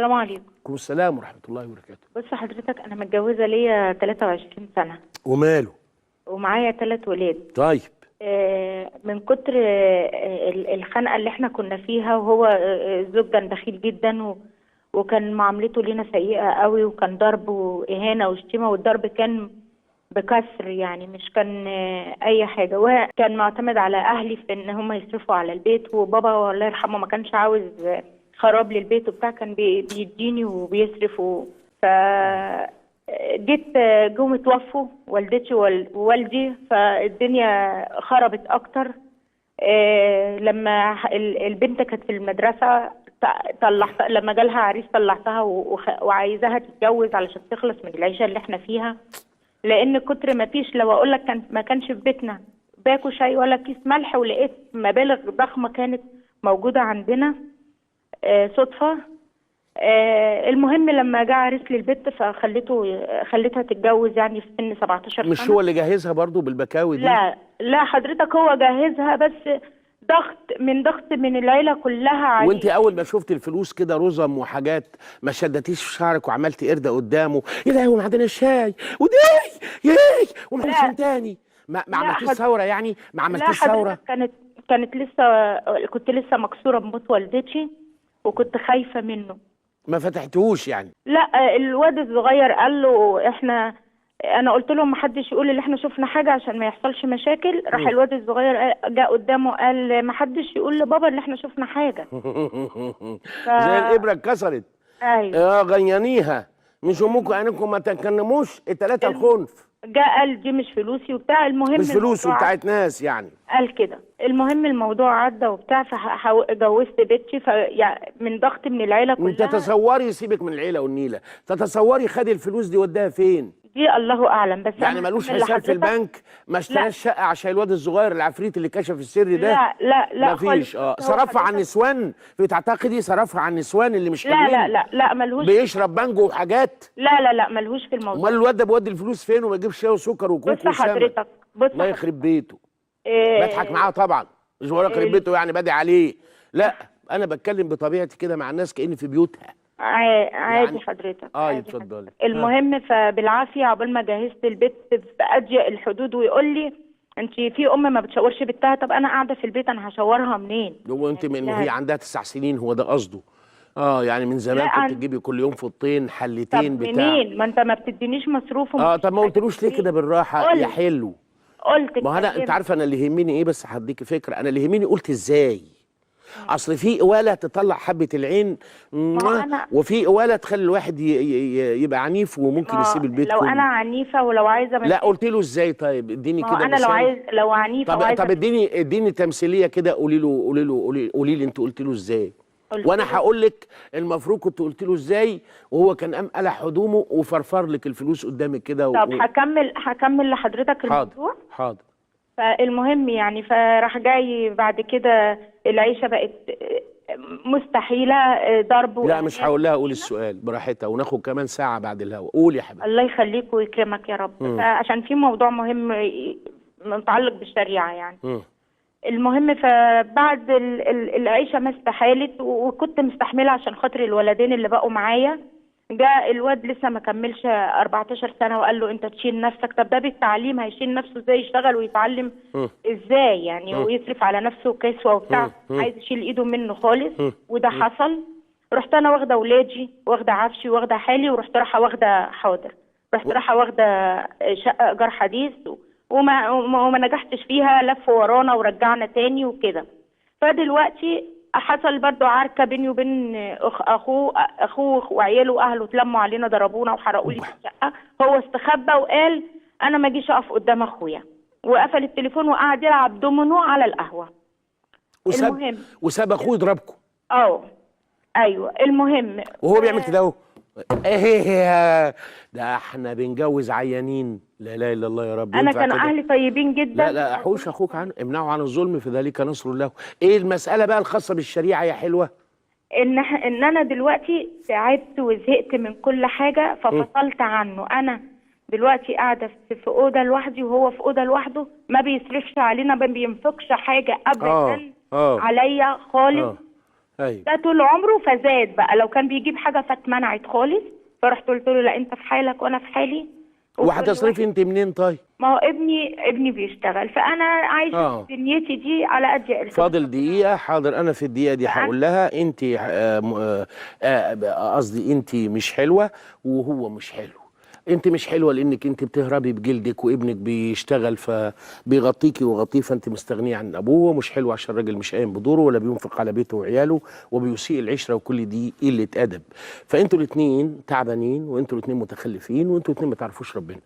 السلام عليكم. عليكم السلام ورحمة الله وبركاته. بص حضرتك، أنا متجوزة ليا 23 سنة وماله؟ ومعايا 3 ولاد. طيب. من كتر الخنقة اللي احنا كنا فيها، وهو الزوج كان بخيل جدا وكان معاملته لينا سيئة قوي، وكان ضرب وإهانة وشتيمة، والضرب كان بكسر يعني، مش كان أي حاجة. وكان معتمد على أهلي في إن هم يصرفوا على البيت، وبابا الله يرحمه ما كانش عاوز خراب للبيت وبتاع، كان بيديني وبيصرف ف جيت جم اتوفوا والدتي ووالدي، فالدنيا خربت اكتر. لما البنت كانت في المدرسه طلعت، لما جالها عريس طلعتها وعايزاها تتجوز علشان تخلص من العيشه اللي احنا فيها، لان كتر ما فيش. لو اقول لك ما كانش في بيتنا باكو شاي ولا كيس ملح، ولقيت مبالغ ضخمه كانت موجوده عندنا صدفه. المهم لما جه عريس للبت خليتها تتجوز يعني في سن 17 سنة. مش هو اللي جهزها برضو بالبكاوي دي؟ لا حضرتك، هو جهزها، بس ضغط من العيلة كلها عليه. وانت اول ما شفت الفلوس كده رزم وحاجات، ما شدتيش في شعرك وعملتي قردة قدامه؟ يا لهوي ما عندنا الشاي ودي ياي ونحوش تاني؟ ما عملتيش ثورة يعني؟ ما عملتيش ثورة؟ كانت كنت لسه مكسورة بموت والدتي، وكنت خايفة منه. ما فتحتهوش يعني؟ لا، الواد الصغير قال له انا قلت لهم ما حدش يقول ان احنا شفنا حاجه عشان ما يحصلش مشاكل. راح الواد الصغير جاء قدامه قال ما حدش يقول لبابا ان احنا شفنا حاجه. زي الابره اتكسرت. ايوه غيانيها. مش امكم انكم ما تكلموش الثلاثه الخنف. جاء قال دي مش فلوسي وبتاع. المهم مش فلوس وبتاعت ناس يعني. قال كده. المهم الموضوع عدى وبتاع، فجوزت بنتي يعني من ضغط من العيله كلها. تتصوري، سيبك من العيله والنيله، تتصوري خد الفلوس دي وداها فين؟ دي الله اعلم. بس يعني ملوش حساب في البنك؟ ما اشتراش شقه عشان الواد الصغير العفريت اللي كشف السر ده؟ لا مفيش. صرفها على النسوان؟ بتعتقدي صرفها على النسوان اللي مش حلوين؟ لا ملهوش. بيشرب بانجو وحاجات؟ لا ملهوش في الموضوع. امال الواد ده بيودي الفلوس فين وما يجيبش شاي وسكر وكوك بص حضرتك، الله يخرب بيته. بضحك معاه طبعا، مش بقول يخرب بيته يعني بدعي عليه، لا انا بتكلم بطبيعتي كده مع الناس كأني في بيوتها. عادي يعني حضرتك. اتفضلي. المهم فبالعافيه عقبال ما جهزت البيت في اضيق الحدود، ويقول لي انت في ام ما بتشاورش بنتها. طب انا قاعده في البيت، انا هشاورها منين؟ هو انت من وهي عندها 9 سنين، هو ده قصده؟ يعني من زمان كنت تجيبي كل يوم فطين حلتين بتاع. طب منين؟ ما انت ما بتدينيش مصروف. طب ما قلتلوش ليه كده بالراحه يا حلو؟ قلت. ما انا انت عارفه انا اللي يهمني ايه؟ بس هديكي فكره، انا اللي يهمني قلت ازاي. اصل في قواله تطلع حبه العين، وفي قواله تخلي الواحد يبقى عنيف وممكن يسيب البيت لو كله. انا عنيفه ولو عايزه لا قلت له ازاي؟ طيب اديني كده انا لو عنيفه طب اديني تمثيليه كده، قولي لي انت قلت له ازاي، وانا هقول لك المفروض كنت قلت له ازاي، وهو كان قام قلع هدومه وفرفر لك الفلوس قدامك كده. طب هكمل لحضرتك الموضوع. حاضر. فالمهم يعني، فراح جاي بعد كده العيشه بقت مستحيله، ضرب. لا مش هقول لها، قول السؤال براحتها، وناخد كمان ساعه بعد الهوا. قول يا حبيبي. الله يخليك ويكرمك يا رب. عشان في موضوع مهم متعلق بالشريعه يعني. المهم فبعد العيشه ما استحالت، وكنت مستحمله عشان خاطر الولدين اللي بقوا معايا. جاء الواد لسه ما كملش 14 سنه وقال له انت تشيل نفسك. طب ده بالتعليم هيشيل نفسه ازاي؟ يشتغل ويتعلم ازاي يعني؟ ويصرف على نفسه كسوه وبتاع. عايز يشيل ايده منه خالص. وده حصل. رحت انا واخده ولادي، واخده عفشي، واخده حالي، ورحت رايحه واخده حاضر. رحت رايحه واخده شقه ايجار حديث، وما نجحتش فيها. لف ورانا ورجعنا تاني وكده. فدلوقتي حصل برضو عركه بيني وبين اخوه وعياله واهله، اتلموا علينا ضربونا وحرقوا لي الشقه. هو استخبى وقال انا ما اجيش اقف قدام اخويا، وقفل التليفون وقعد يلعب دومينو على القهوه. وساب اخوه يضربكم؟ ايوه. المهم وهو بيعمل كده اهو. ده احنا بنجوز عيانين. لا اله الا الله يا رب. انا كانوا اهلي طيبين جدا. لا احوش اخوك عنه، امنعه عن الظلم في ذلك نصر الله. ايه المساله بقى الخاصه بالشريعه يا حلوه؟ ان انا دلوقتي تعبت وزهقت من كل حاجه، ففصلت عنه. انا دلوقتي قاعده في اوضه لوحدي، وهو في اوضه لوحده. ما بيصرفش علينا، ما بينفقش حاجه ابدا عليا خالص. ايوه. ده طول عمره، فزاد بقى لو كان بيجيب حاجه فاتمنعت خالص. فرحت قلت له لا انت في حالك وانا في حالي. وهتصرفي انت منين طيب؟ ما هو ابني بيشتغل، فانا عايشه في دنيتي دي على قد قرشي. فاضل دقيقة. حاضر، أنا في الدقيقة دي هقول لها أنت قصدي أنت مش حلوة وهو مش حلو. أنت مش حلوة لأنك أنت بتهربي بجلدك وابنك بيشتغل فبيغطيكي ويغطيه، فأنت مستغنية عن أبوه. ومش حلوة عشان الراجل مش قايم بدوره ولا بينفق على بيته وعياله وبيسيء العشرة، وكل دي قلة أدب. فأنتوا الاتنين تعبانين، وأنتوا الاتنين متخلفين، وأنتوا الاتنين ما تعرفوش ربنا.